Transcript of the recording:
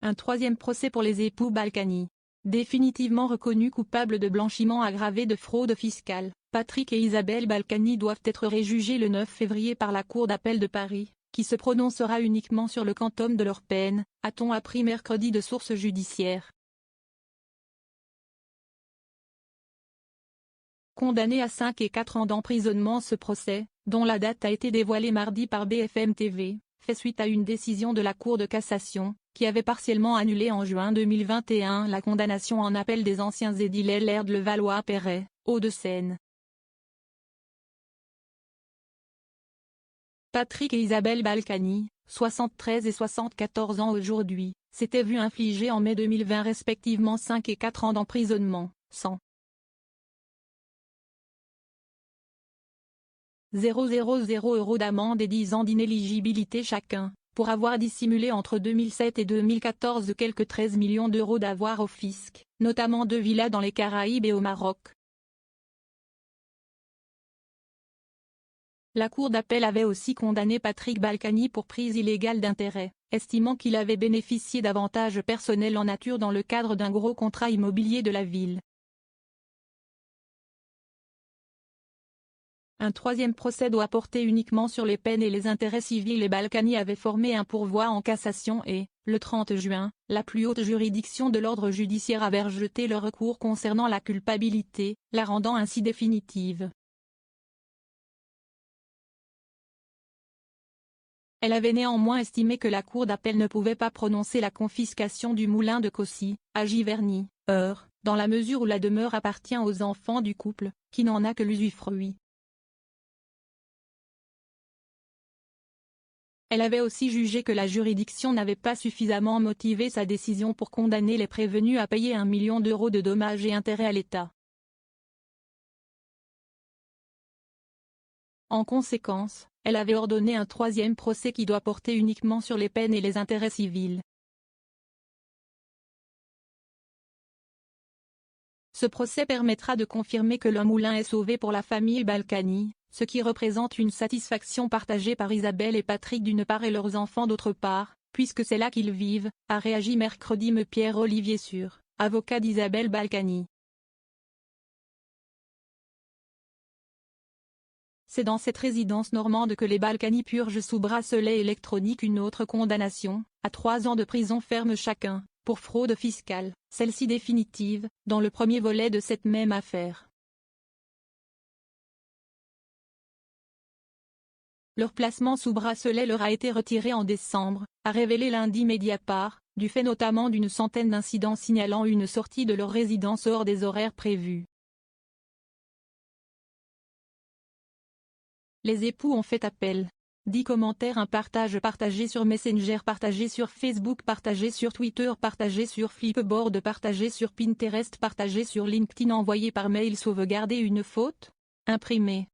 Un troisième procès pour les époux Balkany. Définitivement reconnus coupables de blanchiment aggravé de fraude fiscale, Patrick et Isabelle Balkany doivent être réjugés le 9 février par la Cour d'appel de Paris, qui se prononcera uniquement sur le quantum de leur peine, a-t-on appris mercredi de sources judiciaires. Condamné à 5 et 4 ans d'emprisonnement, ce procès, dont la date a été dévoilée mardi par BFM TV, fait suite à une décision de la Cour de cassation, qui avait partiellement annulé en juin 2021 la condamnation en appel des anciens édiles LR de Levallois-Perret, Hauts-de-Seine. Patrick et Isabelle Balkany, 73 et 74 ans aujourd'hui, s'étaient vus infliger en mai 2020 respectivement 5 et 4 ans d'emprisonnement, 100 000 € d'amende et 10 ans d'inéligibilité chacun, pour avoir dissimulé entre 2007 et 2014 quelques 13 millions d'euros d'avoirs au fisc, notamment 2 villas dans les Caraïbes et au Maroc. La Cour d'appel avait aussi condamné Patrick Balkany pour prise illégale d'intérêt, estimant qu'il avait bénéficié d'avantages personnels en nature dans le cadre d'un gros contrat immobilier de la ville. Un troisième procès doit porter uniquement sur les peines et les intérêts civils et Balkany avait formé un pourvoi en cassation et, le 30 juin, la plus haute juridiction de l'ordre judiciaire avait rejeté le recours concernant la culpabilité, la rendant ainsi définitive. Elle avait néanmoins estimé que la Cour d'appel ne pouvait pas prononcer la confiscation du moulin de Caussy, à Giverny, Eure, dans la mesure où la demeure appartient aux enfants du couple, qui n'en a que l'usufruit. Elle avait aussi jugé que la juridiction n'avait pas suffisamment motivé sa décision pour condamner les prévenus à payer 1 million d'euros de dommages et intérêts à l'État. En conséquence, elle avait ordonné un troisième procès qui doit porter uniquement sur les peines et les intérêts civils. Ce procès permettra de confirmer que le moulin est sauvé pour la famille Balkany, ce qui représente une satisfaction partagée par Isabelle et Patrick d'une part et leurs enfants d'autre part, puisque c'est là qu'ils vivent, a réagi mercredi Pierre-Olivier Sur, avocat d'Isabelle Balkany. C'est dans cette résidence normande que les Balkany purgent sous bracelet électronique une autre condamnation, à 3 ans de prison ferme chacun, pour fraude fiscale, celle-ci définitive, dans le premier volet de cette même affaire. Leur placement sous bracelet leur a été retiré en décembre, a révélé lundi Mediapart, du fait notamment d'une centaine d'incidents signalant une sortie de leur résidence hors des horaires prévus. Les époux ont fait appel. 10 commentaires, un partage partagé sur Messenger, partagé sur Facebook, partagé sur Twitter, partagé sur Flipboard, partagé sur Pinterest, partagé sur LinkedIn, envoyé par mail, sauvegarder une faute, imprimé.